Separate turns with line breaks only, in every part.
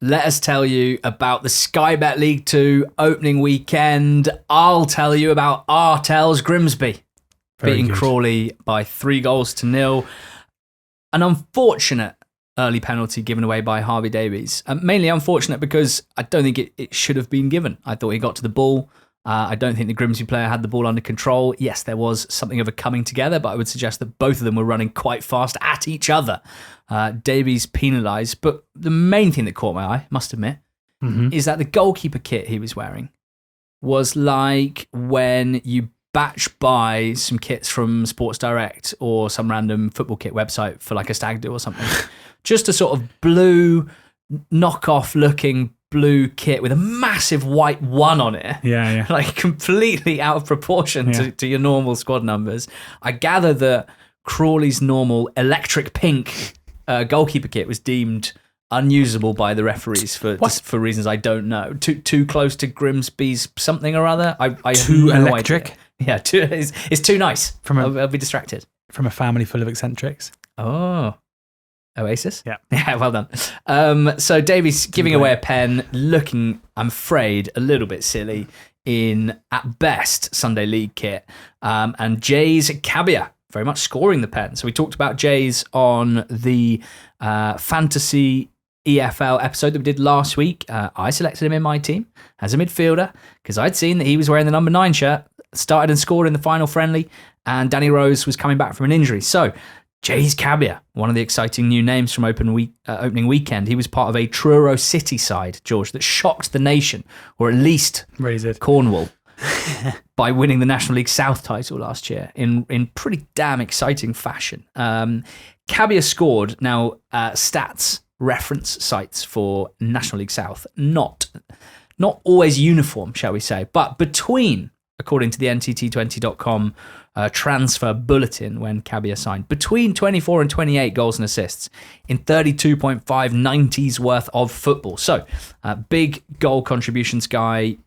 let us tell you about the Sky Bet League 2 opening weekend. I'll tell you about Artel's Grimsby beating Crawley by 3-0. An unfortunate early penalty given away by Harvey Davies. Mainly unfortunate because I don't think it should have been given. I thought he got to the ball. I don't think the Grimsby player had the ball under control. Yes, there was something of a coming together, but I would suggest that both of them were running quite fast at each other. Davies penalised, but the main thing that caught my eye, must admit, is that the goalkeeper kit he was wearing was like when you batch buy some kits from Sports Direct or some random football kit website for like a stag do or something. Just a sort of blue, knockoff looking blue kit with a massive white 1 on it.
Yeah.
Like completely out of proportion to your normal squad numbers. I gather that Crawley's normal electric pink goalkeeper kit was deemed unusable by the referees for reasons I don't know. Too close to Grimsby's something or other. I
too
have no
electric.
Idea. Yeah, it's too nice. I'll be distracted.
From a family full of eccentrics.
Oh. Oasis?
Yeah.
Yeah, well done. So Davies giving away a pen, looking, I'm afraid, a little bit silly in, at best, Sunday League kit. And Jay's Cabia very much scoring the pen. So we talked about Jay's on the Fantasy EFL episode that we did last week. I selected him in my team as a midfielder because I'd seen that he was wearing the number 9 shirt, started and scored in the final friendly, and Danny Rose was coming back from an injury. So Jay's Cabia, one of the exciting new names from opening weekend. He was part of a Truro City side, George, that shocked the nation, or at least Cornwall, by winning the National League South title last year in pretty damn exciting fashion. Cabia scored. Now, stats reference sites for National League South, not always uniform, shall we say, but between, according to the NTT20.com transfer bulletin when Cabia signed, between 24 and 28 goals and assists in 32.5 90s worth of football. So, big goal contributions guy,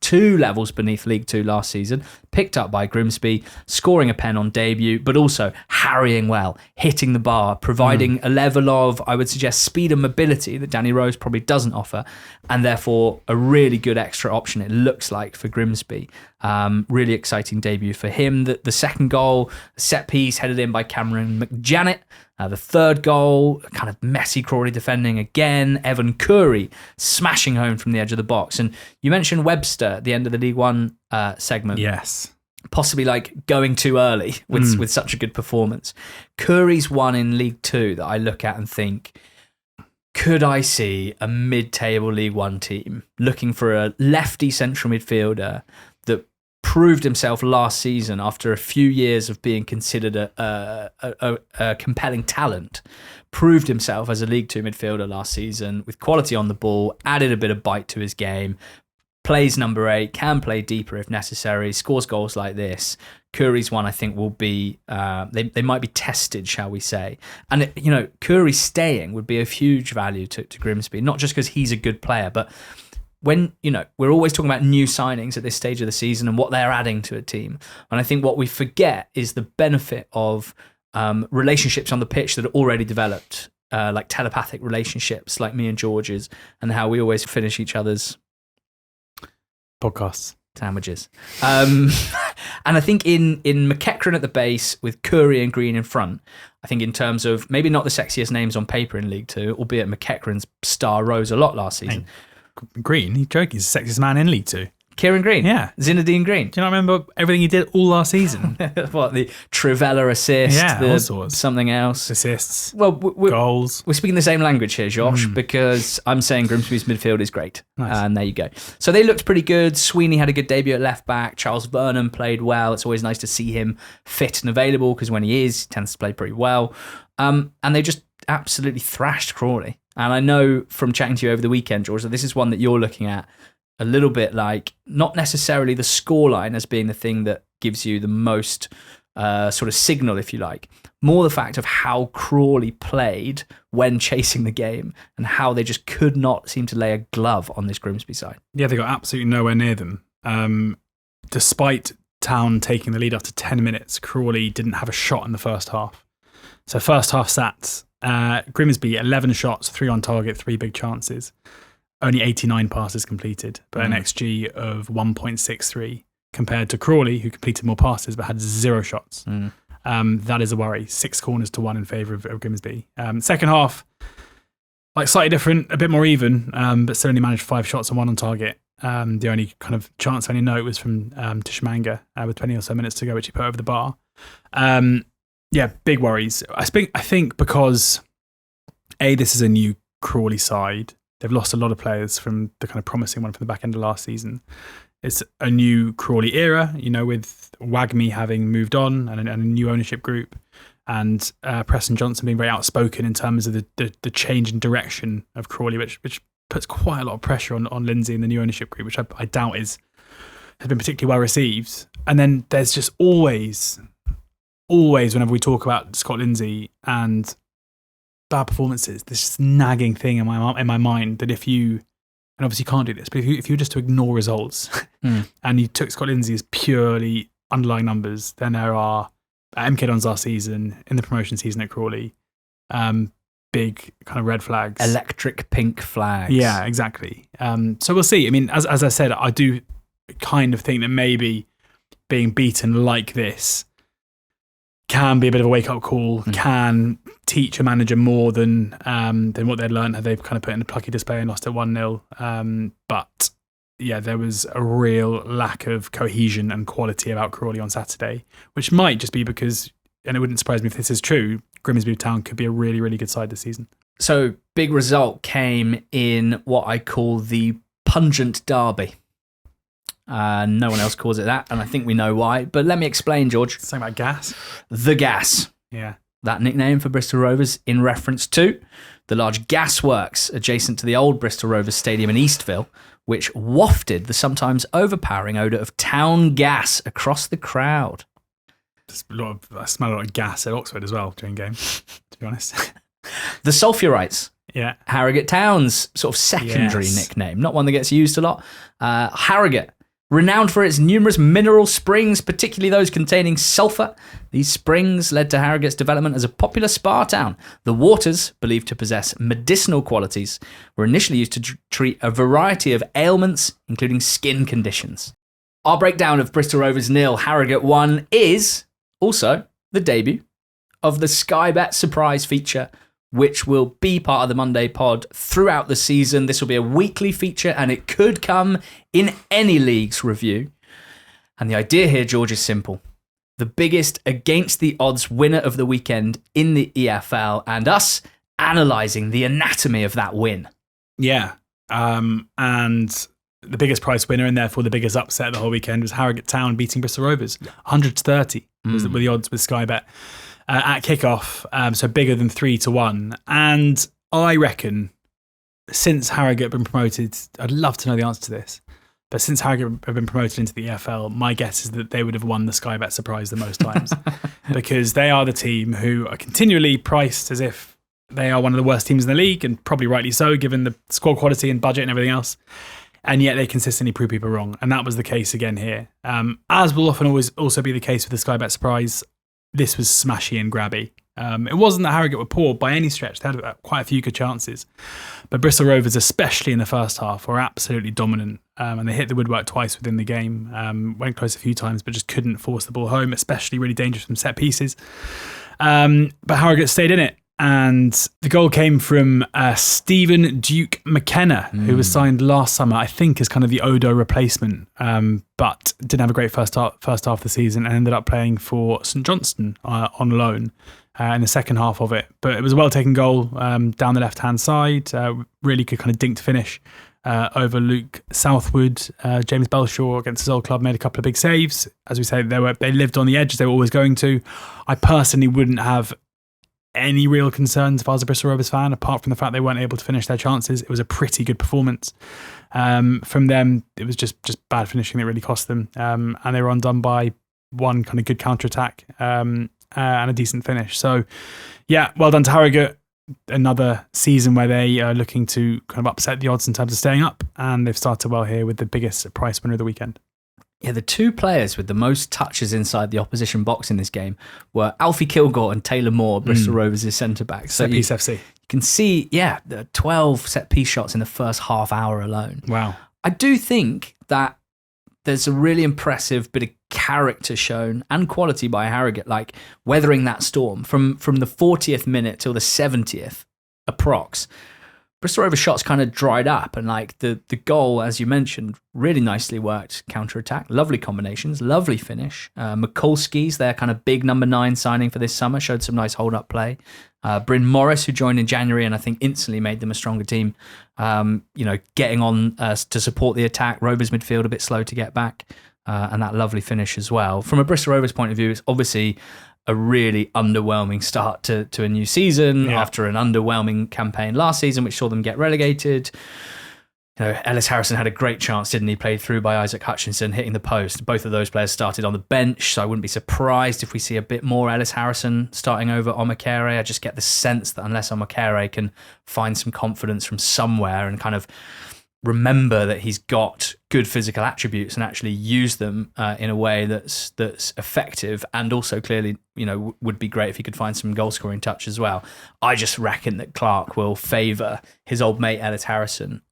2 levels beneath League 2 last season, picked up by Grimsby, scoring a pen on debut, but also harrying well, hitting the bar, providing a level of, I would suggest, speed and mobility that Danny Rose probably doesn't offer, and therefore a really good extra option, it looks like, for Grimsby. Really exciting debut for him. The second goal, set piece headed in by Cameron McJanet. The third goal, kind of messy Crawley defending again. Evan Curry smashing home from the edge of the box. And you mentioned Webster at the end of the League One segment.
Yes.
Possibly like going too early with such a good performance. Curry's one in League 2 that I look at and think, could I see a mid-table League One team looking for a lefty central midfielder that proved himself last season after a few years of being considered a compelling talent, proved himself as a League 2 midfielder last season with quality on the ball, added a bit of bite to his game, plays number 8, can play deeper if necessary, scores goals like this. Curry's one, I think, will be, they might be tested, shall we say. And, Curry staying would be of huge value to Grimsby, not just because he's a good player, but when, we're always talking about new signings at this stage of the season and what they're adding to a team. And I think what we forget is the benefit of relationships on the pitch that are already developed, like telepathic relationships like me and George's, and how we always finish each other's
podcasts.
Sandwiches. And I think in McEachran at the base with Curry and Green in front, I think in terms of maybe not the sexiest names on paper in League 2, albeit McEachran's star rose a lot last season.
Hey, Green, he's joking, he's the sexiest man in League 2.
Kieran Green?
Yeah.
Zinedine Green?
Do you not remember everything he did all last season?
What, the Trivella assist?
Yeah, all sorts.
Something else?
Assists,
well,
goals.
We're speaking the same language here, Josh, because I'm saying Grimsby's midfield is great.
Nice.
And there you go. So they looked pretty good. Sweeney had a good debut at left back. Charles Vernon played well. It's always nice to see him fit and available because when he is, he tends to play pretty well. And they just absolutely thrashed Crawley. And I know from chatting to you over the weekend, George, that this is one that you're looking at a little bit like not necessarily the scoreline as being the thing that gives you the most sort of signal, if you like. More the fact of how Crawley played when chasing the game and how they just could not seem to lay a glove on this Grimsby side.
Yeah, they got absolutely nowhere near them. Despite Town taking the lead after 10 minutes, Crawley didn't have a shot in the first half. So first half stats, Grimsby, 11 shots, 3 on target, 3 big chances. Only 89 passes completed, but an XG of 1.63 compared to Crawley, who completed more passes but had 0 shots. That is a worry. 6 corners to 1 in favour of Grimsby. Second half, slightly different, a bit more even, but still only managed 5 shots and 1 on target. The only kind of chance I only know was from Tishmanga with 20 or so minutes to go, which he put over the bar. Big worries. I think because this is a new Crawley side. They've lost a lot of players from the kind of promising one from the back end of last season. It's a new Crawley era, with Wagme having moved on and a new ownership group, and Preston Johnson being very outspoken in terms of the change in direction of Crawley, which puts quite a lot of pressure on Lindsay and the new ownership group, which I doubt has been particularly well received. And then there's just always whenever we talk about Scott Lindsay and bad performances, this nagging thing in my mind that if you, and obviously you can't do this, but if you were just to ignore results and you took Scott Lindsay as purely underlying numbers, then there are at MK Dons last season, in the promotion season at Crawley, big kind of red flags,
electric pink flags.
Yeah, exactly. So we'll see. I mean, as I said, I do kind of think that maybe being beaten like this can be a bit of a wake-up call, can teach a manager more than what they'd learned had they kind of put in a plucky display and lost at 1-0. But yeah, there was a real lack of cohesion and quality about Crawley on Saturday, which might just be because, and it wouldn't surprise me if this is true, Grimsby Town could be a really, really good side this season.
So big result came in what I call the pungent derby. No one else calls it that, and I think we know why. But let me explain, George.
Something about gas?
The Gas.
Yeah.
That nickname for Bristol Rovers in reference to the large gasworks adjacent to the old Bristol Rovers Stadium in Eastville, which wafted the sometimes overpowering odour of town gas across the crowd.
I smell a lot of gas at Oxford as well during games, to be honest.
The Sulphurites.
Yeah.
Harrogate Town's sort of secondary nickname, not one that gets used a lot. Harrogate, renowned for its numerous mineral springs, particularly those containing sulphur. These springs led to Harrogate's development as a popular spa town. The waters, believed to possess medicinal qualities, were initially used to treat a variety of ailments, including skin conditions. Our breakdown of Bristol Rovers 0, Harrogate 1 is also the debut of the Sky Bet surprise feature, which will be part of the Monday pod throughout the season. This will be a weekly feature, and it could come in any league's review. And the idea here, George, is simple. The biggest against the odds winner of the weekend in the EFL, and us analysing the anatomy of that win.
Yeah. And the biggest price winner, and therefore the biggest upset of the whole weekend, was Harrogate Town beating Bristol Rovers. 130 was the odds with Sky Bet. At kickoff, so bigger than 3-1. And I reckon since Harrogate have been promoted, I'd love to know the answer to this, but since Harrogate have been promoted into the EFL, my guess is that they would have won the Sky Bet surprise the most times because they are the team who are continually priced as if they are one of the worst teams in the league, and probably rightly so given the squad quality and budget and everything else. And yet they consistently prove people wrong. And that was the case again here. As will often always also be the case with the Sky Bet surprise, this was smashy and grabby. It wasn't that Harrogate were poor by any stretch. They had quite a few good chances. But Bristol Rovers, especially in the first half, were absolutely dominant. And they hit the woodwork twice within the game. Went close a few times, but just couldn't force the ball home, especially really dangerous from set pieces. But Harrogate stayed in it. And the goal came from Stephen Duke McKenna, who was signed last summer, I think, as kind of the Odo replacement, but didn't have a great first half of the season and ended up playing for St Johnstone on loan in the second half of it. But it was a well-taken goal down the left-hand side, really good kind of dinked finish over Luke Southwood. James Belshaw against his old club made a couple of big saves. As we say, they lived on the edge as they were always going to. I personally wouldn't have any real concerns if I was a Bristol Rovers fan, apart from the fact they weren't able to finish their chances. It was a pretty good performance from them. It was just bad finishing that really cost them, and they were undone by one kind of good counter-attack and a decent finish. So yeah, well done to Harrogate. Another season where they are looking to kind of upset the odds in terms of staying up, and they've started well here with the biggest price winner of the weekend.
Yeah, the two players with the most touches inside the opposition box in this game were Alfie Kilgore and Taylor Moore, Bristol Rovers' centre-backs. So
Set-piece FC.
You can see, the 12 set-piece shots in the first half hour alone.
Wow.
I do think that there's a really impressive bit of character shown and quality by Harrogate, like weathering that storm from the 40th minute till the 70th approx. Bristol Rovers shots kind of dried up, and like the goal, as you mentioned, really nicely worked counter-attack. Lovely combinations, lovely finish. Mikulski's their kind of big number 9 signing for this summer, showed some nice hold-up play. Bryn Morris, who joined in January and I think instantly made them a stronger team, getting on to support the attack. Rovers midfield a bit slow to get back, and that lovely finish as well. From a Bristol Rovers point of view, it's obviously a really underwhelming start to a new season after an underwhelming campaign last season, which saw them get relegated. Ellis Harrison had a great chance, didn't he? Played through by Isaac Hutchinson, hitting the post. Both of those players started on the bench, so I wouldn't be surprised if we see a bit more Ellis Harrison starting over Omakere. I just get the sense that unless Omakere can find some confidence from somewhere and kind of remember that he's got good physical attributes and actually use them in a way that's effective, and also clearly, would be great if he could find some goal scoring touch as well. I just reckon that Clark will favour his old mate Ellis Harrison,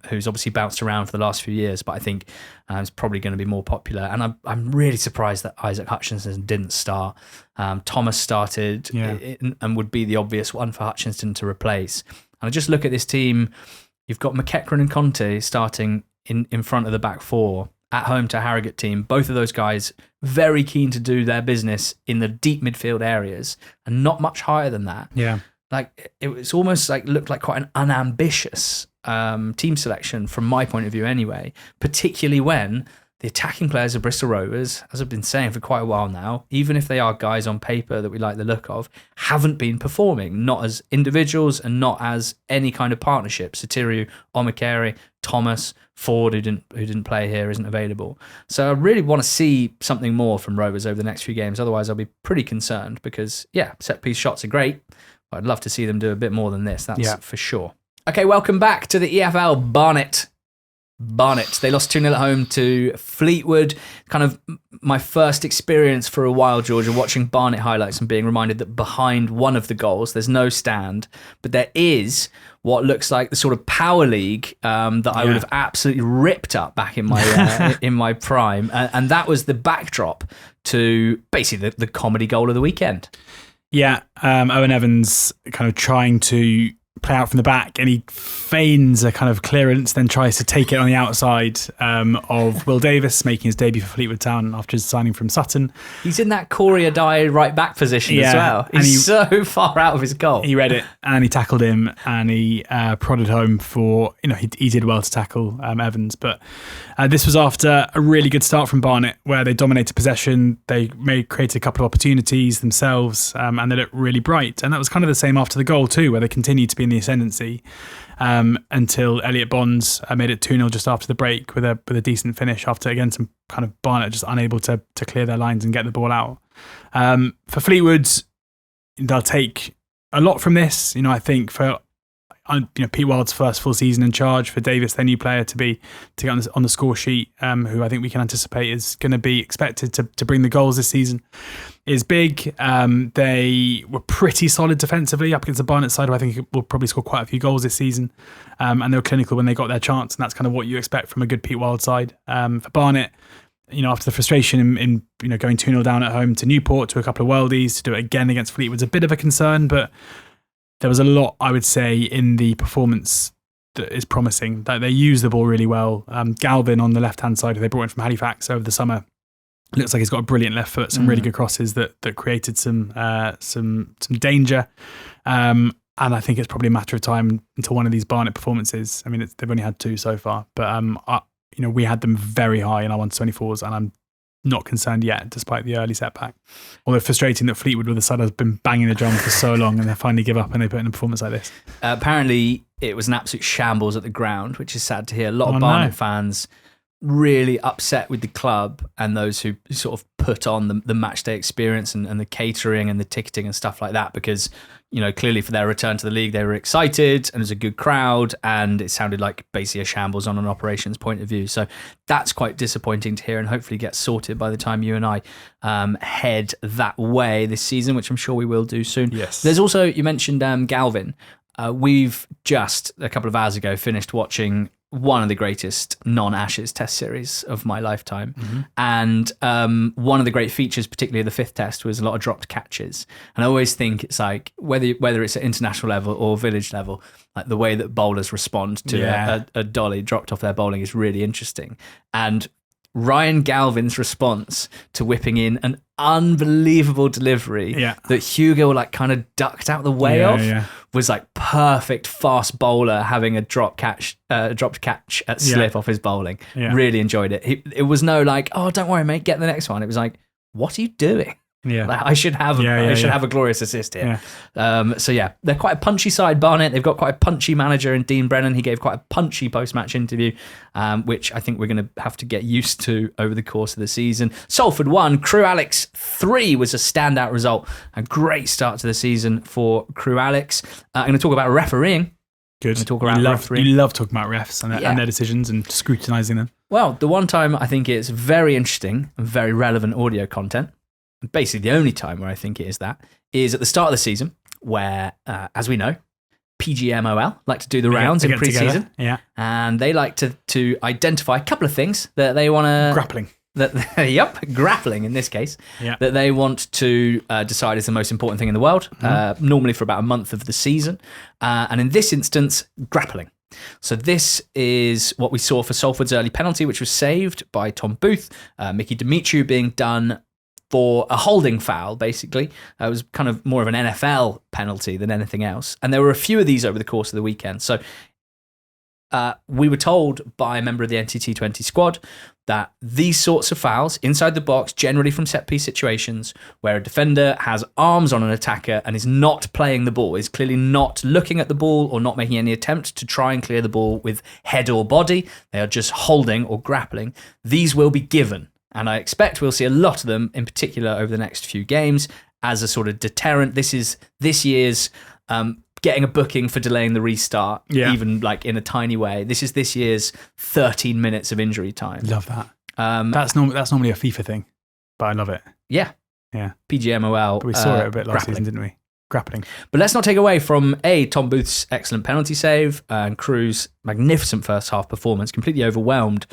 who's obviously bounced around for the last few years, but I think is probably going to be more popular. And I'm really surprised that Isaac Hutchinson didn't start. Thomas started and would be the obvious one for Hutchinson to replace. And I just look at this team. You've got McEachran and Conte starting in front of the back four at home to Harrogate team. Both of those guys very keen to do their business in the deep midfield areas and not much higher than that.
Yeah.
Like it was almost like looked like quite an unambitious team selection from my point of view anyway, particularly when the attacking players of Bristol Rovers, as I've been saying for quite a while now, even if they are guys on paper that we like the look of, haven't been performing, not as individuals and not as any kind of partnership. Sotiriou, Omakere, Thomas, Ford, who didn't play here, isn't available. So I really want to see something more from Rovers over the next few games. Otherwise, I'll be pretty concerned because, set-piece shots are great, but I'd love to see them do a bit more than this, that's for sure. Okay, welcome back to the EFL. Barnet. They lost 2-0 at home to Fleetwood. Kind of my first experience for a while, George, of watching Barnet highlights and being reminded that behind one of the goals, there's no stand, but there is what looks like the sort of power league that I would have absolutely ripped up back in my in my prime. And that was the backdrop to basically the comedy goal of the weekend. Yeah,
Owen Evans kind of trying to play out from the back, and he feigns a kind of clearance, then tries to take it on the outside of Will Davis, making his debut for Fleetwood Town after his signing from Sutton.
He's in that Corey Adai right back position as well. He's so far out of his goal.
He read it and he tackled him, and he prodded home for, he did well to tackle Evans. But this was after a really good start from Barnet, where they dominated possession. They created a couple of opportunities themselves, and they looked really bright. And that was kind of the same after the goal too, where they continued to be in the ascendancy until Elliot Bonds made it 2-0 just after the break with a decent finish after, again, some kind of Barnet just unable to clear their lines and get the ball out. For Fleetwood, they'll take a lot from this. I think for Pete Wild's first full season in charge, for Davis, their new player, to get on the score sheet, who I think we can anticipate is going to be expected to bring the goals this season, is big. They were pretty solid defensively up against the Barnet side, who I think will probably score quite a few goals this season. And they were clinical when they got their chance, and that's kind of what you expect from a good Pete Wild side. For Barnet, after the frustration in going 2-0 down at home to Newport, to a couple of worldies, to do it again against Fleetwood's a bit of a concern, but there was a lot, I would say, in the performance that is promising. That they use the ball really well. Galvin on the left-hand side, who they brought in from Halifax over the summer, looks like he's got a brilliant left foot. Some really good crosses that created some danger. And I think it's probably a matter of time until one of these Barnet performances. I mean, they've only had 2 so far, but we had them very high in our 124s, and I'm not concerned yet, despite the early setback. Although frustrating that Fleetwood with the side has been banging the drum for so long, and they finally give up and they put in a performance like this.
Apparently, it was an absolute shambles at the ground, which is sad to hear. A lot of Barnet fans really upset with the club and those who sort of put on the match day experience and the catering and the ticketing and stuff like that, because clearly for their return to the league, they were excited and it was a good crowd and it sounded like basically a shambles on an operations point of view. So that's quite disappointing to hear and hopefully get sorted by the time you and I head that way this season, which I'm sure we will do soon.
Yes.
There's also, you mentioned Galvin. We've just a couple of hours ago finished watching one of the greatest non-Ashes test series of my lifetime.
Mm-hmm.
And one of the great features, particularly of the fifth test, was a lot of dropped catches. And I always think it's like, whether it's at international level or village level, like the way that bowlers respond to a dolly dropped off their bowling is really interesting. And Ryan Galvin's response to whipping in an unbelievable delivery that Hugo like kind of ducked out the way of was like perfect fast bowler having a dropped catch at slip off his bowling. Really enjoyed it. It was no like, oh, don't worry, mate, get the next one. It was like, what are you doing? Like, I should have a glorious assist here. They're quite a punchy side, Barnet. They've got quite a punchy manager in Dean Brennan. He gave quite a punchy post-match interview, which I think we're going to have to get used to over the course of the season. Salford 1, Crewe Alex 3 was a standout result. A great start to the season for Crewe Alex. I'm going to talk about refereeing.
Good.
You
love talking about refs and their decisions and scrutinising them.
Well, the one time I think it's very interesting and very relevant audio content, basically the only time where I think it is that, is at the start of the season where, as we know, PGMOL like to do the rounds in pre-season. And they like to identify a couple of things that they want to...
Grappling.
Grappling in this case, that they want to decide is the most important thing in the world, normally for about a month of the season. And in this instance, grappling. So this is what we saw for Salford's early penalty, which was saved by Tom Booth, Mickey Demetriou being done for a holding foul, basically. It was kind of more of an NFL penalty than anything else. And there were a few of these over the course of the weekend. So we were told by a member of the NTT20 squad that these sorts of fouls inside the box, generally from set-piece situations, where a defender has arms on an attacker and is not playing the ball, is clearly not looking at the ball or not making any attempt to try and clear the ball with head or body, they are just holding or grappling, these will be given. And I expect we'll see a lot of them, in particular over the next few games, as a sort of deterrent. This is this year's getting a booking for delaying the restart, even like in a tiny way. This is this year's 13 minutes of injury time.
Love that. That's normally a FIFA thing, but I love it.
Yeah. PGMOL.
But we saw it a bit last season, didn't we? Grappling.
But let's not take away from Tom Booth's excellent penalty save and Crewe's magnificent first half performance, completely overwhelmed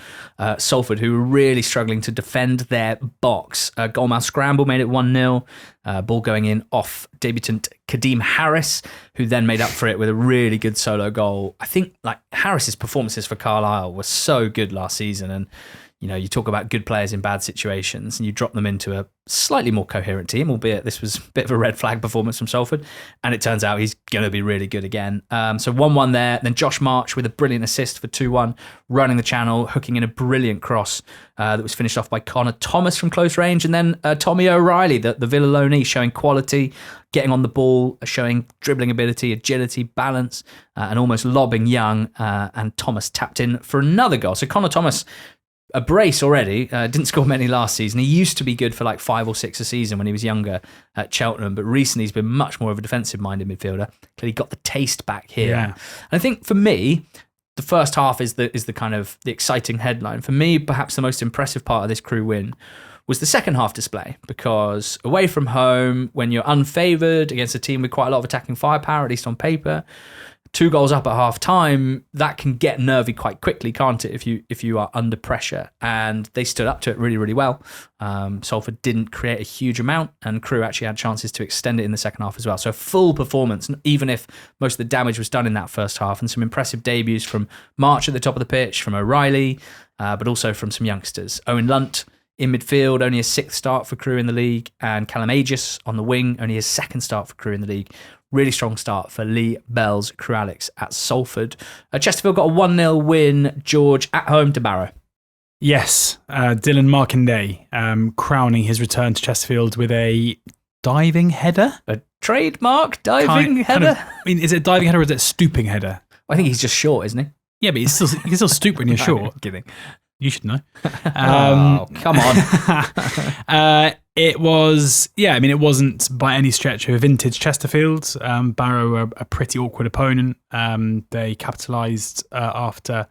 Salford, who were really struggling to defend their box. Goalmouth scramble made it 1-0, ball going in off debutant Kadeem Harris, who then made up for it with a really good solo goal. I think like Harris's performances for Carlisle were so good last season, and you talk about good players in bad situations and you drop them into a slightly more coherent team, albeit this was a bit of a red flag performance from Salford. And it turns out he's going to be really good again. So 1-1 there. Then Josh March with a brilliant assist for 2-1, running the channel, hooking in a brilliant cross that was finished off by Connor Thomas from close range. And then Tommy O'Reilly, the Villa loanee, showing quality, getting on the ball, showing dribbling ability, agility, balance, and almost lobbing Young. And Thomas tapped in for another goal. So Connor Thomas, a brace already, didn't score many last season. He used to be good for like 5 or 6 a season when he was younger at Cheltenham, but recently he's been much more of a defensive-minded midfielder. Clearly got the taste back here. And I think for me, the first half is the kind of the exciting headline. For me, perhaps the most impressive part of this Crewe win was the second half display, because away from home, when you're unfavoured against a team with quite a lot of attacking firepower, at least on paper, 2 goals up at half time, that can get nervy quite quickly, can't it, if you are under pressure? And they stood up to it really, really well. Salford didn't create a huge amount, and Crewe actually had chances to extend it in the second half as well. So a full performance, even if most of the damage was done in that first half, and some impressive debuts from March at the top of the pitch, from O'Reilly, but also from some youngsters. Owen Lunt in midfield, only his 6th start for Crewe in the league, and Callum Aegis on the wing, only his 2nd start for Crewe in the league. Really strong start for Lee Bell's Crewe Alex at Salford. Chesterfield got a 1-0 win, George, at home to Barrow. Yes,
Dylan Markinde crowning his return to Chesterfield with a diving header.
A trademark diving header?
Is it a diving header or is it a stooping header?
I think he's just short, isn't he?
Yeah, but you can still stoop when you're short.
Kidding.
You should know.
Come on.
It was, it wasn't by any stretch of a vintage Chesterfield. Barrow were a pretty awkward opponent. They capitalised after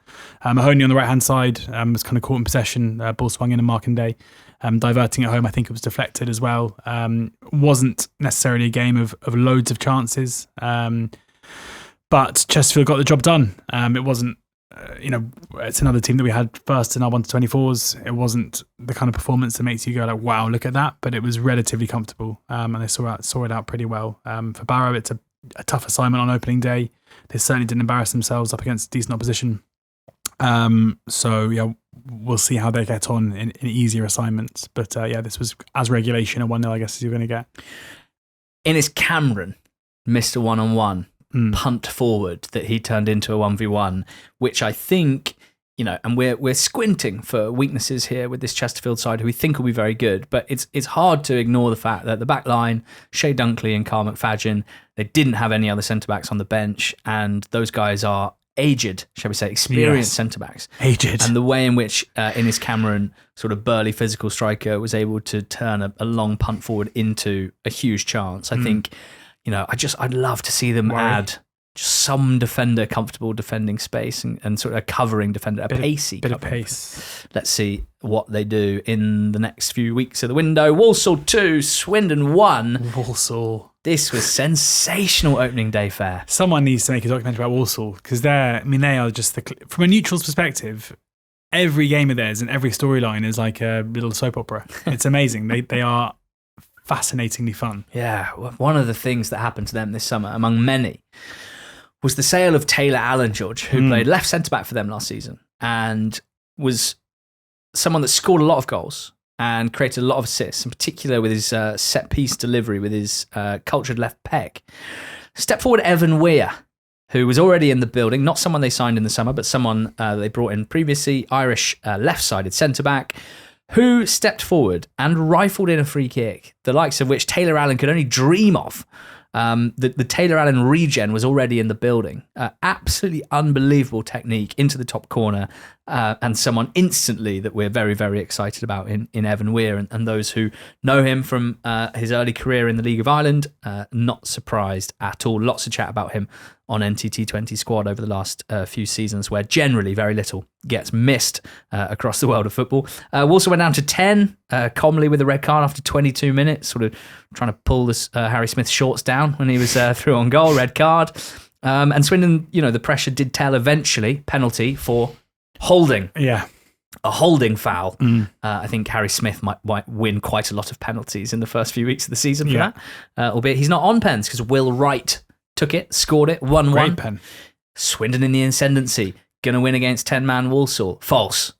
Mahoney on the right-hand side was kind of caught in possession. Ball swung in and Markandale diverting at home. I think it was deflected as well. Wasn't necessarily a game of loads of chances. But Chesterfield got the job done. It wasn't, it's another team that we had first in our 1-24s. It wasn't the kind of performance that makes you go like, wow, look at that. But it was relatively comfortable, and they saw it out pretty well. For Barrow, it's a tough assignment on opening day. They certainly didn't embarrass themselves up against decent opposition. So we'll see how they get on in easier assignments. But this was as regulation a 1-0, I guess, as you're going to get.
Innes Cameron missed a one-on-one. Punt forward that he turned into a 1v1, which I think, and we're squinting for weaknesses here with this Chesterfield side who we think will be very good, but it's hard to ignore the fact that the back line, Shea Dunkley and Carl McFadden, they didn't have any other centre-backs on the bench, and those guys are aged, shall we say, experienced centre-backs. Aged. And the way in which Innes Cameron, sort of burly physical striker, was able to turn a long punt forward into a huge chance, I think... I'd love to see them add just some defender, comfortable defending space and sort of a covering defender, pacey.
Bit of pace.
Let's see what they do in the next few weeks of the window. Walsall 2, Swindon 1.
Walsall.
This was sensational opening day fare.
Someone needs to make a documentary about Walsall because they are just from a neutral's perspective, every game of theirs and every storyline is like a little soap opera. It's amazing. They are fascinatingly fun.
Yeah, one of the things that happened to them this summer, among many, was the sale of Taylor Allen George, who played left centre-back for them last season and was someone that scored a lot of goals and created a lot of assists, in particular with his set-piece delivery, with his cultured left peg. Step forward Evan Weir, who was already in the building, not someone they signed in the summer, but someone they brought in previously, Irish left-sided centre-back, who stepped forward and rifled in a free kick, the likes of which Taylor Allen could only dream of. The Taylor Allen regen was already in the building. Absolutely unbelievable technique into the top corner, and someone instantly that we're very, very excited about in Evan Weir, and those who know him from his early career in the League of Ireland, not surprised at all. Lots of chat about him on NTT20 squad over the last few seasons, where generally very little gets missed across the world of football. Walsall went down to 10. Comley with a red card after 22 minutes, sort of trying to pull this Harry Smith shorts down when he was through on goal, red card. And Swindon, the pressure did tell eventually, penalty for holding.
Yeah.
A holding foul. I think Harry Smith might win quite a lot of penalties in the first few weeks of the season for that. Albeit he's not on pens because Will Wright took it, scored it, 1-1.
Great pen.
Swindon in the ascendancy. Going to win against 10-man Walsall. False.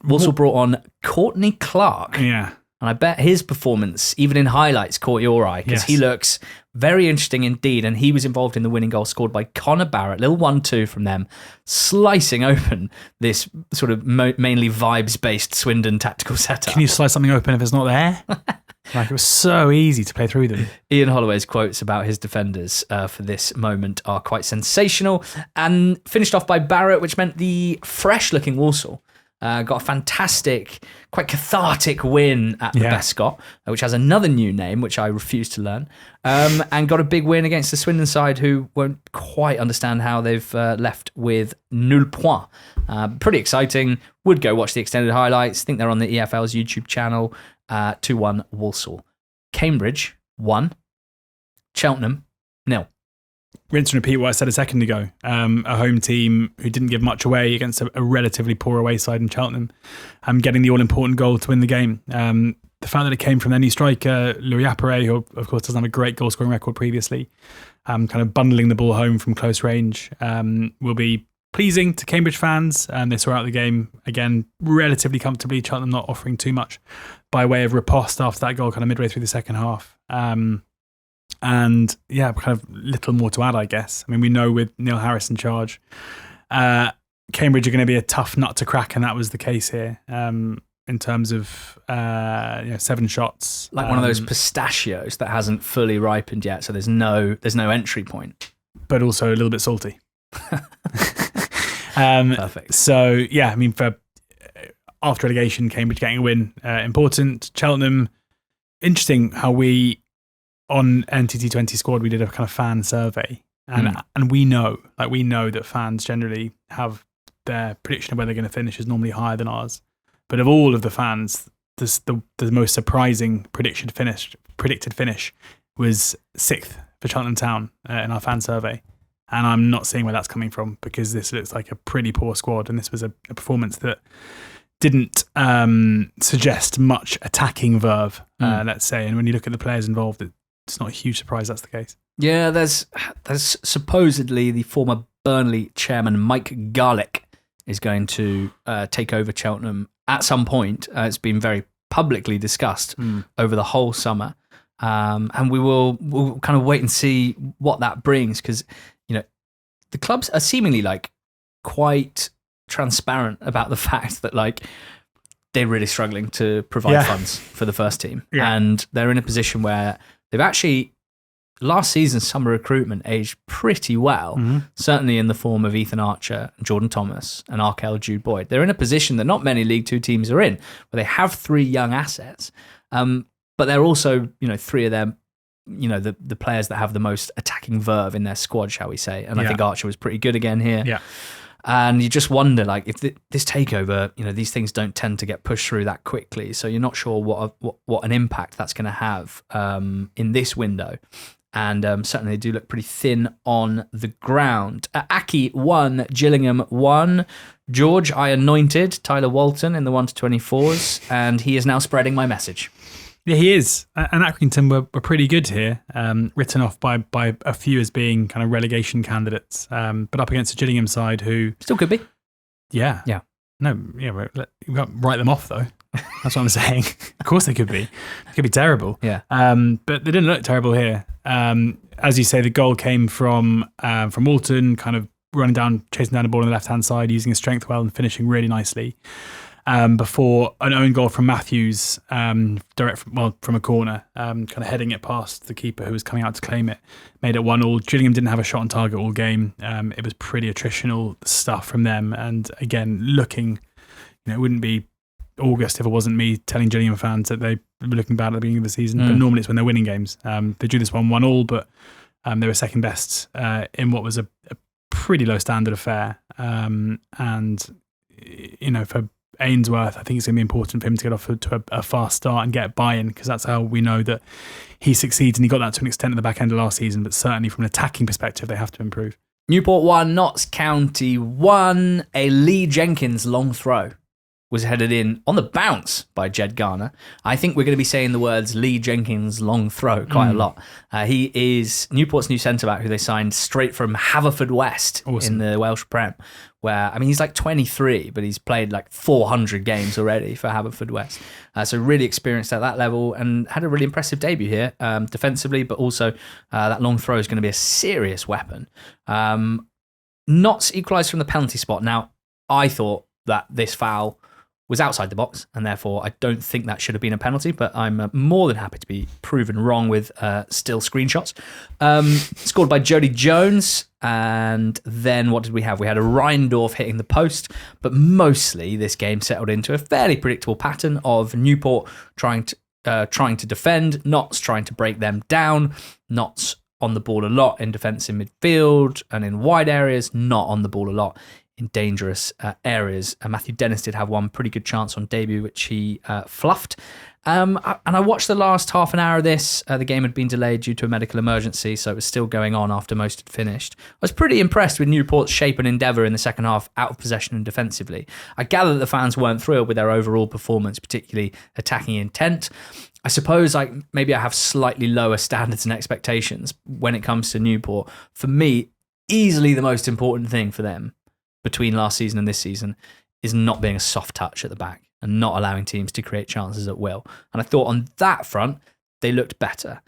Walsall brought on Courtney Clark.
Yeah.
And I bet his performance, even in highlights, caught your eye because he looks very interesting indeed. And he was involved in the winning goal scored by Connor Barrett, little 1-2 from them, slicing open this sort of mainly vibes-based Swindon tactical setup.
Can you slice something open if it's not there? It was so easy to play through them.
Ian Holloway's quotes about his defenders for this moment are quite sensational. And finished off by Barrett, which meant the fresh-looking Walsall got a fantastic, quite cathartic win at the Bescot, which has another new name, which I refuse to learn, and got a big win against the Swindon side, who won't quite understand how they've left with nul point. Pretty exciting. Would go watch the extended highlights. I think they're on the EFL's YouTube channel. 2-1 Walsall. Cambridge 1. Cheltenham 0.
Rinse and repeat what I said a second ago. A home team who didn't give much away against a relatively poor away side in Cheltenham, getting the all-important goal to win the game. The fact that it came from their new striker, Louis Appere, who of course doesn't have a great goal-scoring record previously, kind of bundling the ball home from close range, will be pleasing to Cambridge fans. They saw out the game, again, relatively comfortably, Cheltenham not offering too much by way of riposte after that goal kind of midway through the second half. And kind of little more to add, I guess. I mean, we know with Neil Harris in charge, Cambridge are going to be a tough nut to crack, and that was the case here. In terms of 7 shots,
like one of those pistachios that hasn't fully ripened yet, so there's no entry point,
but also a little bit salty.
Perfect.
So I mean, for after relegation, Cambridge getting a win, important. Cheltenham interesting how we, on NTT20 Squad, we did a kind of fan survey. And we know that fans generally have their prediction of where they're going to finish is normally higher than ours. But of all of the fans, the most surprising predicted finish was 6th for Cheltenham Town in our fan survey. And I'm not seeing where that's coming from, because this looks like a pretty poor squad. And this was a performance that didn't suggest much attacking verve, let's say. And when you look at the players involved, it's not a huge surprise that's the case.
Yeah, there's supposedly the former Burnley chairman Mike Garlick is going to take over Cheltenham at some point. It's been very publicly discussed over the whole summer, and we'll kind of wait and see what that brings, because the clubs are seemingly like quite transparent about the fact that like they're really struggling to provide funds for the first team, and they're in a position where they've actually, last season's summer recruitment aged pretty well, certainly in the form of Ethan Archer, Jordan Thomas, and Arkell Jude Boyd. They're in a position that not many League Two teams are in, where they have 3 young assets, but they're also, 3 of them, the players that have the most attacking verve in their squad, shall we say. And I think Archer was pretty good again here. Yeah. And you just wonder, like, if this takeover, these things don't tend to get pushed through that quickly. So you're not sure what an impact that's going to have in this window. And certainly they do look pretty thin on the ground. Aki 1, Gillingham 1. George, I anointed Tyler Walton in the 1-24s, and he is now spreading my message.
Yeah, he is. And Accrington were pretty good here, written off by a few as being kind of relegation candidates, but up against a Gillingham side who...
Still could be.
Yeah. Yeah. No, yeah, we've got to write them off, though. That's what I'm saying. Of course they could be. They could be terrible.
Yeah.
But they didn't look terrible here. As you say, the goal came from Milton, kind of running down, chasing down the ball on the left-hand side, using his strength well and finishing really nicely. Before an own goal from Matthews, from a corner, kind of heading it past the keeper who was coming out to claim it, made it 1-1. Gillingham didn't have a shot on target all game. It was pretty attritional stuff from them. And again, looking, it wouldn't be August if it wasn't me telling Gillingham fans that they were looking bad at the beginning of the season. But normally it's when they're winning games. They drew this 1-1, but they were second best in what was a pretty low standard affair. And, for Ainsworth, I think it's going to be important for him to get off to a fast start and get buy-in, because that's how we know that he succeeds, and he got that to an extent at the back end of last season, but certainly from an attacking perspective they have to improve.
Newport 1, Notts County 1. A Lee Jenkins long throw was headed in on the bounce by Jed Garner. I think we're going to be saying the words Lee Jenkins long throw quite a lot. He is Newport's new centre-back, who they signed straight from Haverfordwest in the Welsh Prem, where, he's like 23, but he's played like 400 games already for Haverfordwest. So really experienced at that level, and had a really impressive debut here, defensively, but also that long throw is going to be a serious weapon. Notts equalised from the penalty spot. Now, I thought that this foul was outside the box, and therefore I don't think that should have been a penalty, but I'm more than happy to be proven wrong with still screenshots. Scored by Jody Jones, and then what did we have? We had a Reindorf hitting the post, but mostly this game settled into a fairly predictable pattern of Newport trying to defend, Notts trying to break them down, Notts on the ball a lot in defence in midfield and in wide areas, not on the ball a lot in dangerous areas. Matthew Dennis did have one pretty good chance on debut, which he fluffed. And I watched the last half an hour of this. The game had been delayed due to a medical emergency, so it was still going on after most had finished. I was pretty impressed with Newport's shape and endeavour in the second half, out of possession and defensively. I gather that the fans weren't thrilled with their overall performance, particularly attacking intent. I suppose maybe I have slightly lower standards and expectations when it comes to Newport. For me, easily the most important thing for them between last season and this season is not being a soft touch at the back and not allowing teams to create chances at will. And I thought on that front, they looked better.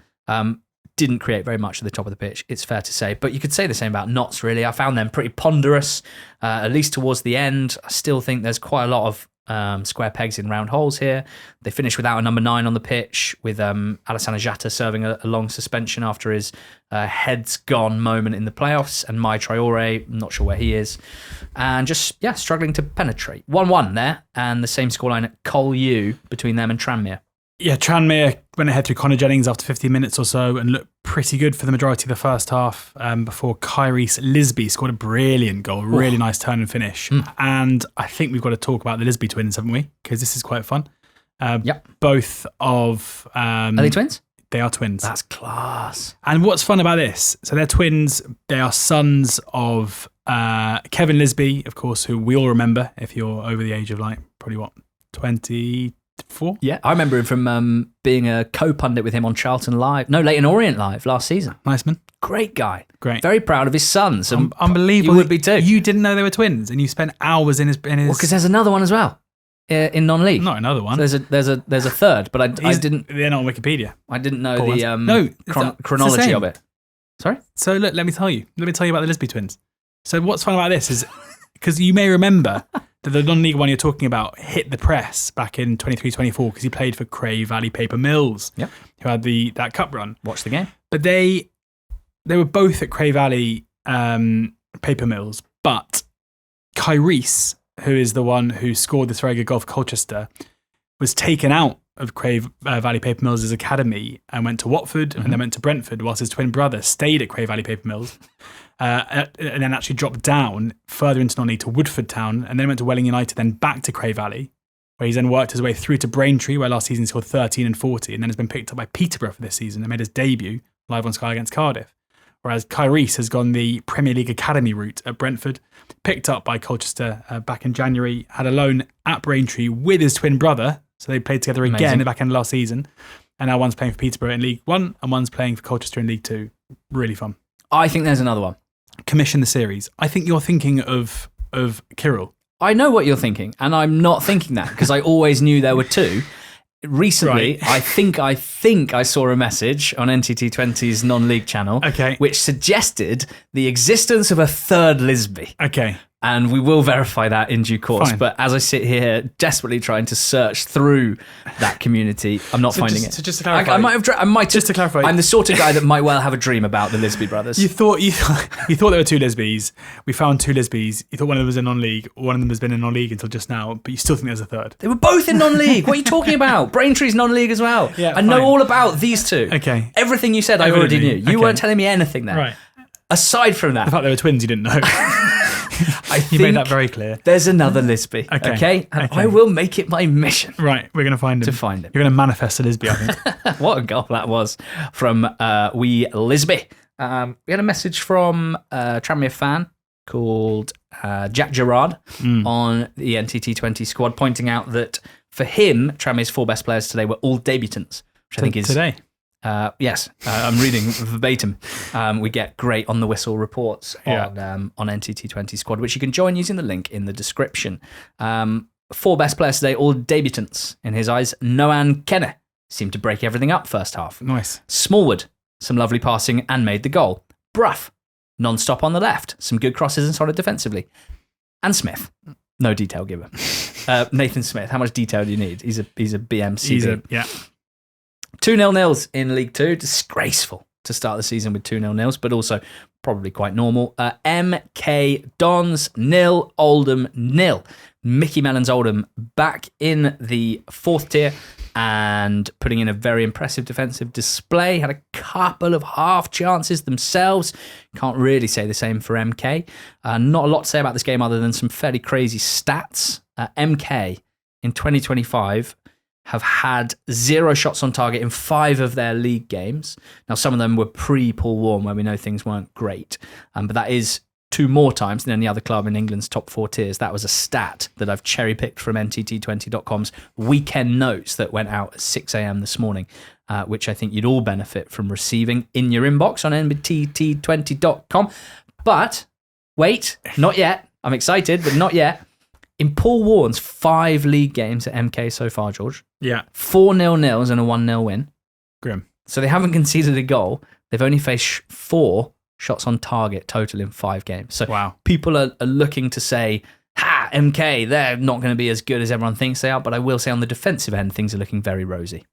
Didn't create very much at the top of the pitch, it's fair to say. But you could say the same about Notts, really. I found them pretty ponderous, at least towards the end. I still think there's quite a lot of square pegs in round holes here. They finished without a number 9 on the pitch, with Alexandra Jatta serving a long suspension after his heads gone moment in the playoffs, and Mai Traore, not sure where he is, and just struggling to penetrate. 1-1 there, and the same scoreline at Colchester between them and Tranmere.
Yeah, Tranmere went ahead through Connor Jennings after 15 minutes or so and looked pretty good for the majority of the first half before Kyrese Lisby scored a brilliant goal, really nice turn and finish. And I think we've got to talk about the Lisby twins, haven't we? Because this is quite fun. Both of...
Are they twins?
They are twins.
That's class.
And what's fun about this, so they're twins, they are sons of Kevin Lisby, of course, who we all remember if you're over the age of probably 24?
Yeah, I remember him from being a co-pundit with him on Charlton Live. No, Leyton Orient Live last season.
Nice man.
Great guy.
Great.
Very proud of his sons.
Unbelievable.
You would be too.
You didn't know they were twins and you spent hours in his...
Well, because there's another one as well in non-league.
Not another one.
So there's a third, but I didn't...
They're not on Wikipedia.
I didn't know the chronology of it. Sorry?
So look, let me tell you about the Lisby twins. So what's fun about this is, because you may remember... that the non-league one you're talking about hit the press back in 23-24 because he played for Crewe Valley Paper Mills, who had that cup run.
Watch the game.
But they were both at Crewe Valley Paper Mills, but Kyrese, who is the one who scored this very good goal for Colchester, was taken out of Crewe Valley Paper Mills' academy and went to Watford and then went to Brentford, whilst his twin brother stayed at Crewe Valley Paper Mills. And then actually dropped down further into non-league to Woodford Town, and then went to Welling United, then back to Crewe Valley, where he's then worked his way through to Braintree, where last season he scored 13 and 40, and then has been picked up by Peterborough for this season and made his debut live on Sky against Cardiff. Whereas Kyrese has gone the Premier League Academy route at Brentford, picked up by Colchester back in January, had a loan at Braintree with his twin brother, so they played together again at the back end of last season, and now one's playing for Peterborough in League 1 and one's playing for Colchester in League 2. Really fun.
I think there's another one.
Commission the series. I think you're thinking of Kirill.
I know what you're thinking, and I'm not thinking that because I always knew there were two. Recently, I think I saw a message on NTT20's non-league channel, which suggested the existence of a third Lisby.
Okay.
And we will verify that in due course. But as I sit here desperately trying to search through that community, I'm not finding it.
So just to clarify,
I might
just to clarify,
I'm the sort of guy that might well have a dream about the Lisby brothers.
You thought there were two Lisbys. We found two Lisbys. You thought one of them was in non-league. One of them has been in non-league until just now, but you still think there's a third.
They were both in non-league. What are you talking about? Braintree's non-league as well.
Yeah,
I know all about these two.
Okay.
Everything you said, I already knew. You weren't telling me anything there.
Right.
Aside from that,
the fact they were twins, you didn't know. You made that very clear.
There's another Lisby. Okay? And I will make it my mission.
Right, we're going to find him.
To find him.
You're going to manifest a Lisby, I think.
What a goal that was from wee Lisby. We had a message from a Tranmere fan called Jack Gerard on the NTT20 squad, pointing out that for him, Tranmere's four best players today were all debutants, which I think is...
Today?
Yes, I'm reading verbatim. We get great on the whistle reports on NTT20 squad, which you can join using the link in the description. Four best players today, all debutants in his eyes. Noan Kenne seemed to break everything up first half.
Nice.
Smallwood, some lovely passing and made the goal. Brough, non-stop on the left, some good crosses and solid defensively. And Smith, no detail given. Nathan Smith, how much detail do you need? He's a BMC.
Yeah.
2-0 nils in League 2. Disgraceful to start the season with 2-0 nils, but also probably quite normal. MK Dons 0, Oldham 0. Mickey Mellon's Oldham back in the fourth tier and putting in a very impressive defensive display. Had a couple of half chances themselves. Can't really say the same for MK. Not a lot to say about this game other than some fairly crazy stats. MK in 2025 have had 0 shots on target in 5 of their league games. Now, some of them were pre-Paul Warne, where we know things weren't great. But that is 2 more times than any other club in England's top 4 tiers. That was a stat that I've cherry-picked from NTT20.com's weekend notes that went out at 6 a.m. this morning, which I think you'd all benefit from receiving in your inbox on NTT20.com. But wait, not yet. I'm excited, but not yet. In Paul Warne's 5 league games at MK so far, George, 4 0-0s and a 1-0 win.
Grim.
So they haven't conceded a goal. They've only faced 4 shots on target total in 5 games. So people are looking to say, MK, they're not going to be as good as everyone thinks they are. But I will say on the defensive end, things are looking very rosy.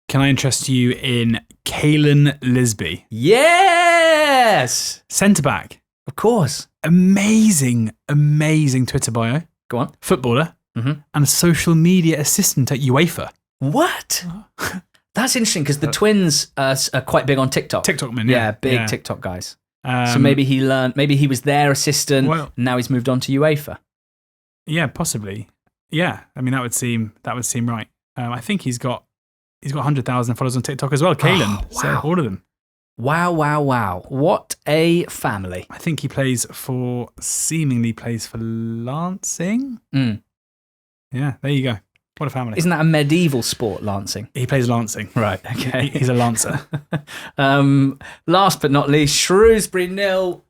Can I interest you in Caelan Lisby?
Yes!
Centre-back.
Of course.
Amazing Twitter bio.
Go on.
Footballer and social media assistant at UEFA.
What? That's interesting because the twins are quite big on TikTok.
TikTok men,
Yeah, big TikTok guys. So maybe he learned, maybe he was their assistant, and now he's moved on to UEFA.
Yeah, possibly. Yeah, I mean that would seem right. I think he's got 100,000 followers on TikTok as well. Kalen,
wow.
So all of them.
Wow! What a family!
I think he seemingly plays for Lancing. Yeah, there you go. What a family!
Isn't that a medieval sport, Lancing?
He plays Lancing.
Right. Okay.
He's a lancer.
Last but not least, Shrewsbury 0,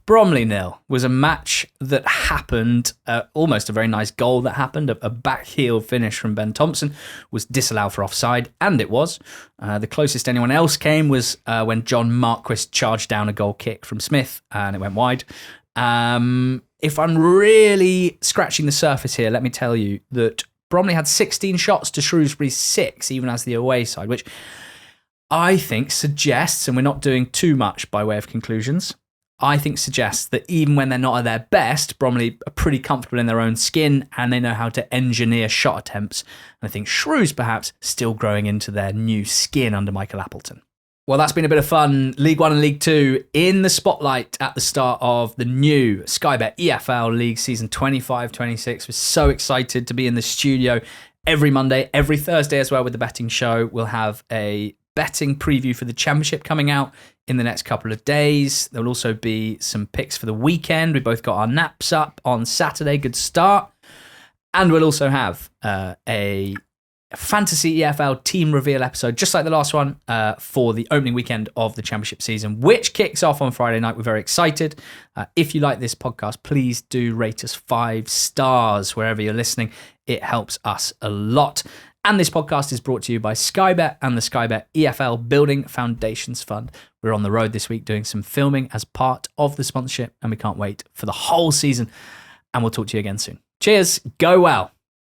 Bromley 0 was a match that happened, almost a very nice goal that happened. A back heel finish from Ben Thompson was disallowed for offside, and it was. The closest anyone else came was when John Marquis charged down a goal kick from Smith, and it went wide. If I'm really scratching the surface here, let me tell you that Bromley had 16 shots to Shrewsbury's 6, even as the away side, which I think suggests, and we're not doing too much by way of conclusions, I think suggests that even when they're not at their best, Bromley are pretty comfortable in their own skin and they know how to engineer shot attempts. And I think Shrews perhaps still growing into their new skin under Michael Appleton. Well, that's been a bit of fun. League One and League Two in the spotlight at the start of the new Sky Bet EFL League season 25-26. We're so excited to be in the studio every Monday, every Thursday as well with the betting show. We'll have a betting preview for the Championship coming out in the next couple of days. There'll also be some picks for the weekend. We both got our naps up on Saturday. Good start. And we'll also have a Fantasy EFL team reveal episode, just like the last one, for the opening weekend of the Championship season, which kicks off on Friday night. We're very excited. If you like this podcast, please do rate us 5 stars wherever you're listening. It helps us a lot. And this podcast is brought to you by Sky Bet and the Sky Bet EFL Building Foundations Fund. We're on the road this week doing some filming as part of the sponsorship, and we can't wait for the whole season. And we'll talk to you again soon. Cheers. Go well.